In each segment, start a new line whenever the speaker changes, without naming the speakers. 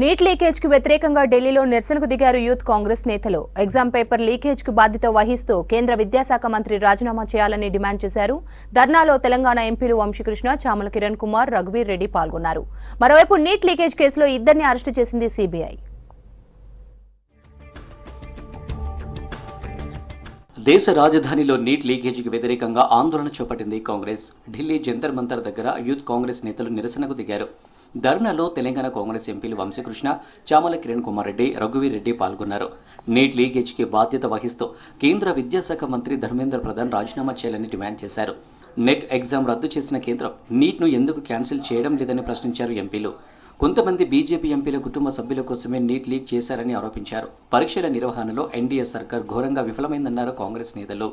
Neat leakage కు వ్యతిరేకంగా ఢిల్లీలో నిరసనకు దిగారు యూత్ కాంగ్రెస్ నేతలు. ఎగ్జామ్ పేపర్ లీకేజ్ కు బాధ్యత వహిస్తూ కేంద్ర విద్యాశాఖ మంత్రి రాజీనామా చేయాలని డిమాండ్ చేశారు. ధర్నాలో తెలంగాణ ఎంపీలు వంశీకృష్ణ, చామల కిరణ్ కుమార్, రఘువీర్ రెడ్డి పాల్గొన్నారు. మరోవైపు నీట్ లీకేజ్ కేసులో ఇద్దరిని అరెస్టు చేసింది సిబిఐ.
దేశ రాజధానిలో నీట్ లీకేజీకి వ్యతిరేకంగా ఆందోళన చేపట్టింది కాంగ్రెస్. ఢిల్లీ జంతర్ మంతర్ దగ్గర యూత్ కాంగ్రెస్ నేతలు నిరసనకు దిగారు. ధర్నాలో తెలంగాణ కాంగ్రెస్ ఎంపీలు వంశీకృష్ణ, చామల కిరణ్ కుమార్ రెడ్డి, రఘువీర్ రెడ్డి పాల్గొన్నారు. నీట్ లీకేజీకి బాధ్యత వహిస్తూ కేంద్ర విద్యాశాఖ మంత్రి ధర్మేంద్ర ప్రధాన్ రాజీనామా చేయాలని డిమాండ్ చేశారు. నెట్ ఎగ్జామ్ రద్దు చేసిన కేంద్రం నీట్ను ఎందుకు క్యాన్సిల్ చేయడం లేదని ప్రశ్నించారు ఎంపీలు. కొంతమంది బీజేపీ ఎంపీల కుటుంబ సభ్యుల కోసమే నీట్ లీక్ చేశారని ఆరోపించారు. పరీక్షల నిర్వహణలో ఎన్డీఏ సర్కార్ ఘోరంగా విఫలమైందన్నారు కాంగ్రెస్ నేతలు.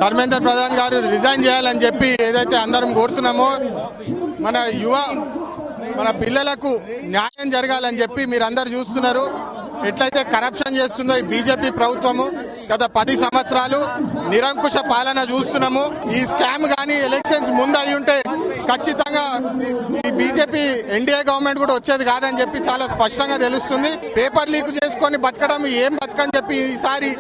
ధర్మేంద్ర ప్రధాన్ గారు రిజైన్ చేయాలని చెప్పి ఏదైతే అందరం కోరుతున్నామో, మన పిల్లలకు న్యాయం జరగాలని చెప్పి మీరందరూ చూస్తున్నారు. ఎట్లయితే కరప్షన్ చేస్తుందో ఈ బీజేపీ ప్రభుత్వము గత 10 సంవత్సరాలు నిరంకుశ పాలన చూస్తున్నాము. ఈ స్కామ్ కానీ ఎలక్షన్స్ ముందు అయి ఉంటే ఖచ్చితంగా ఈ బీజేపీ ఎన్డీఏ గవర్నమెంట్ కూడా వచ్చేది కాదని చెప్పి చాలా స్పష్టంగా తెలుస్తుంది. పేపర్ లీక్ చేసుకొని బతకడం ఏం బతకని చెప్పి ఈసారి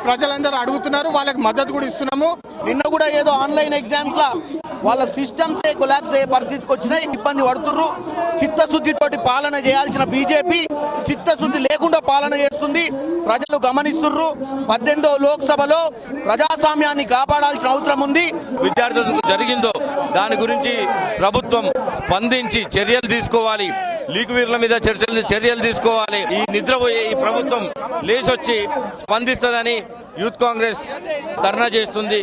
ప్రజలందరూ అడుగుతున్నారు. వాళ్ళకి మద్దతు కూడా ఇస్తున్నాము.
నిన్న కూడా ఏదో ఆన్లైన్ ఎగ్జామ్స్ లా వాళ్ళ సిస్టమ్స్ కొలాప్స్ అయ్యే పరిస్థితికి వచ్చినాయి, ఇబ్బంది పడుతున్నారు. చిత్తశుద్ధితోటి పాలన చేయాల్సిన బీజేపీ చిత్తశుద్ధి లేకుండా పాలన చేస్తుంది. ప్రజలు గమనిస్తున్నారు. 18వ లోక్సభలో ప్రజాస్వామ్యాన్ని కాపాడాల్సిన అవసరం ఉంది.
విద్యార్థులకు జరిగిందో దాని గురించి ప్రభుత్వం స్పందించి చర్యలు తీసుకోవాలి. లీక్ వీర్ల మీద చర్యలు తీసుకోవాలి. ఈ నిద్రపోయే ఈ ప్రభుత్వం లేచొచ్చి స్పందిస్తుందని యూత్ కాంగ్రెస్ ధర్నా చేస్తుంది.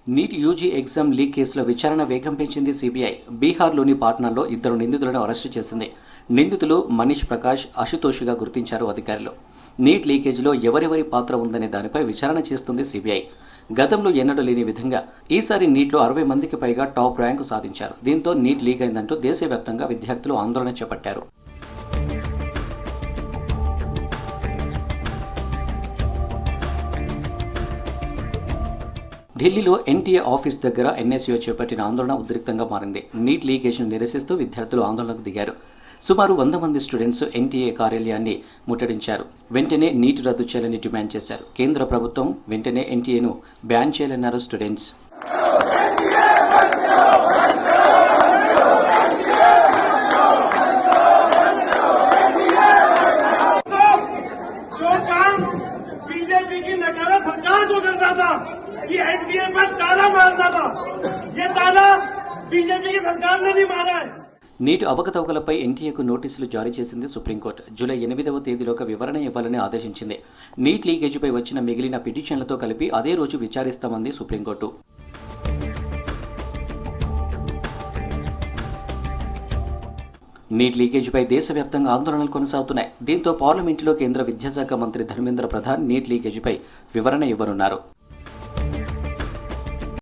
నీట్ యూజీ ఎగ్జామ్ లీక్ కేసులో విచారణ వేగం పెంచింది సిబిఐ. బీహార్లోని పాట్నాలో 2 నిందితులను అరెస్టు చేసింది. నిందితులు మనీష్ ప్రకాష్, అశుతోష్గా గుర్తించారు అధికారులు. నీట్ లీకేజీలో ఎవరెవరి పాత్ర ఉందనే దానిపై విచారణ చేస్తుంది సిబిఐ. గతంలో ఎన్నడూ లేని విధంగా ఈసారి నీట్లో 60 మందికి పైగా టాప్ ర్యాంకు సాధించారు. దీంతో నీట్ లీక్ అయిందంటూ దేశవ్యాప్తంగా విద్యార్థులు ఆందోళన చేపట్టారు. ఢిల్లీలో ఎన్టీఏ ఆఫీస్ దగ్గర ఎన్ఎస్యూ చేపట్టిన ఆందోళన ఉద్రిక్తంగా మారింది. నీట్ లీకేజ్ను నిరసిస్తూ విద్యార్థులు ఆందోళనకు దిగారు. సుమారు 100 మంది స్టూడెంట్స్ ఎన్టీఏ కార్యాలయాన్ని ముట్టడించారు. వెంటనే నీట్ రద్దు చేయాలని డిమాండ్ చేశారు. కేంద్ర ప్రభుత్వం వెంటనే ఎన్టీఏను బ్యాన్ చేయాలన్నారు స్టూడెంట్స్.
एनडीए पर ताला मारता था, ये ताला बीजेपी की सरकार ने नहीं मारा है.
నీటి అవకతవకలపై ఎన్టీఏకు నోటీసులు జారీ చేసింది సుప్రీంకోర్టు. జూలై 8వ తేదీలోగా వివరణ ఇవ్వాలని ఆదేశించింది. నీట్ లీకేజీపై వచ్చిన మిగిలిన పిటిషన్లతో కలిపి అదే రోజు విచారిస్తామంది సుప్రీంకోర్టు. నీట్ లీకేజీపై దేశవ్యాప్తంగా ఆందోళనలు కొనసాగుతున్నాయి. దీంతో పార్లమెంటులో కేంద్ర విద్యాశాఖ మంత్రి ధర్మేంద్ర ప్రధాన్ నీట్ లీకేజీపై వివరణ ఇవ్వనున్నారు.